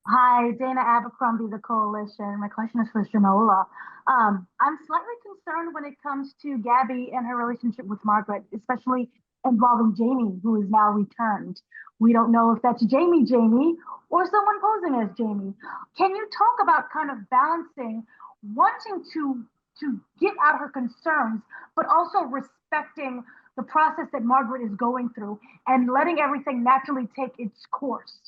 Hi, Dana Abercrombie, the Coalition. My question is for Shanola. I'm slightly concerned when it comes to Gabby and her relationship with Margaret, especially involving Jamie, who is now returned. We don't know if that's Jamie or someone posing as Jamie. Can you talk about kind of balancing wanting to get out her concerns, but also respecting the process that Margaret is going through and letting everything naturally take its course?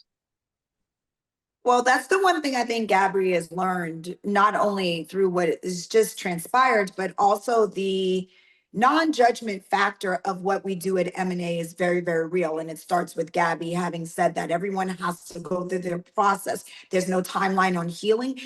Well, that's the one thing I think Gabri has learned, not only through what is just transpired, but also the non-judgment factor of what we do at M&A is very, very real. And it starts with Gabby having said that everyone has to go through their process. There's no timeline on healing,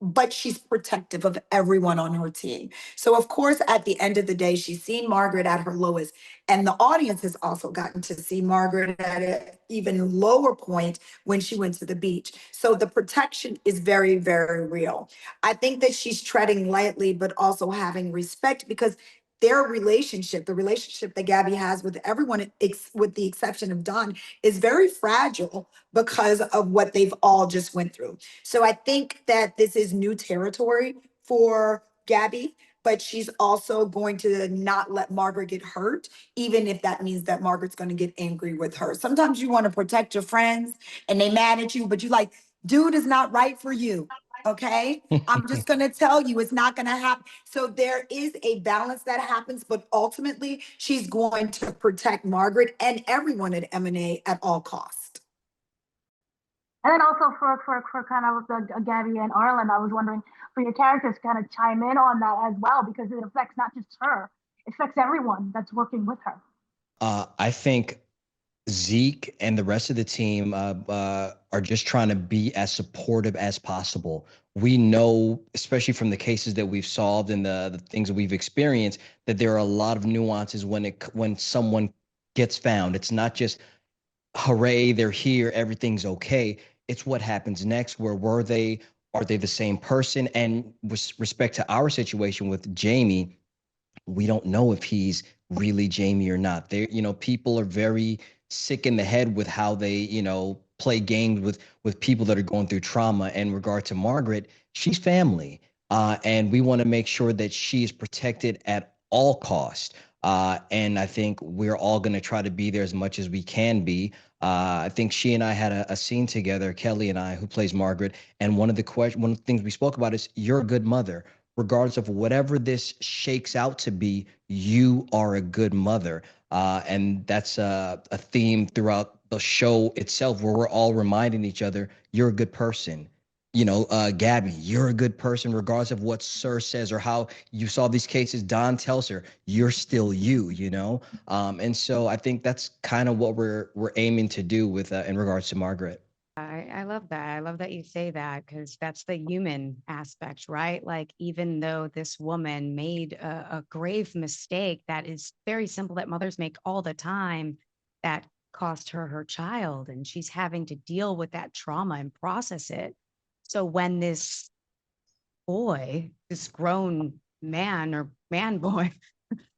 but she's protective of everyone on her team. So, of course, at the end of the day, she's seen Margaret at her lowest. And the audience has also gotten to see Margaret at an even lower point when she went to the beach. So the protection is very, very real. I think that she's treading lightly, but also having respect because their relationship, the relationship that Gabby has with everyone, with the exception of Don, is very fragile because of what they've all just went through. So I think that this is new territory for Gabby, but she's also going to not let Margaret get hurt, even if that means that Margaret's going to get angry with her. Sometimes you want to protect your friends and they mad at you, but you like, dude is not right for you. Okay. I'm just going to tell you it's not going to happen. So there is a balance that happens, but ultimately she's going to protect Margaret and everyone at M&A at all costs. And then also for kind of Gabby and Arlen, I was wondering for your characters to kind of chime in on that as well, because it affects not just her, it affects everyone that's working with her. I think Zeke and the rest of the team are just trying to be as supportive as possible. We know, especially from the cases that we've solved and the things that we've experienced, that there are a lot of nuances when someone gets found. It's not just hooray, they're here, everything's okay. It's what happens next. Where were they? Are they the same person? And with respect to our situation with Jamie, we don't know if he's really Jamie or not. There, people are very sick in the head with how they, play games with people that are going through trauma. In regard to Margaret, she's family, and we want to make sure that she's protected at all costs. And I think we're all going to try to be there as much as we can be. I think she and I had a scene together, Kelly and I, who plays Margaret. And one of the things we spoke about is you're a good mother regardless of whatever this shakes out to be, you are a good mother. And that's a theme throughout the show itself where we're all reminding each other, you're a good person. Gabby, you're a good person, regardless of what Sir says or how you solve these cases. Don tells her, you're still you. And so I think that's kind of what we're aiming to do with in regards to Margaret. I love that. I love that you say that because that's the human aspect, right? Like, even though this woman made a grave mistake that is very simple that mothers make all the time, that cost her her child, and she's having to deal with that trauma and process it. So when this boy, this grown man or man boy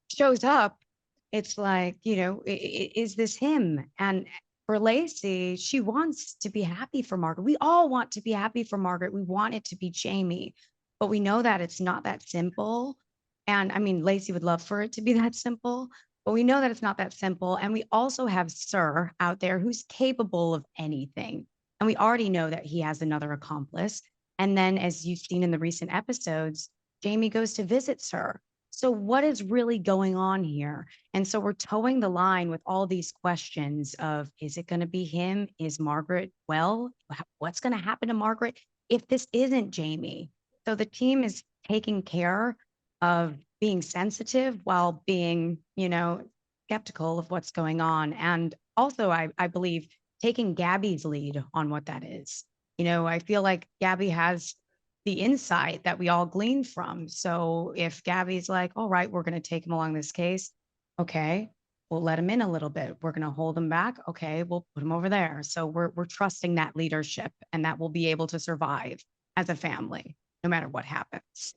shows up, it's like, is this him? And for Lacey, she wants to be happy for Margaret. We all want to be happy for Margaret. We want it to be Jamie, but we know that it's not that simple. And I mean, Lacey would love for it to be that simple, but we know that it's not that simple. And we also have Sir out there who's capable of anything. And we already know that he has another accomplice. And then, as you've seen in the recent episodes, Jamie goes to visit Sir. So, what is really going on here? And so, we're towing the line with all these questions of, is it going to be him? Is Margaret well? What's going to happen to Margaret if this isn't Jamie? So, the team is taking care of being sensitive while being, skeptical of what's going on. And also, I believe taking Gabby's lead on what that is. I feel like Gabby has the insight that we all glean from. So if Gabby's like, all right, we're going to take him along this case. Okay, we'll let him in a little bit. We're going to hold him back. Okay, we'll put him over there. So we're trusting that leadership and that we'll be able to survive as a family, no matter what happens.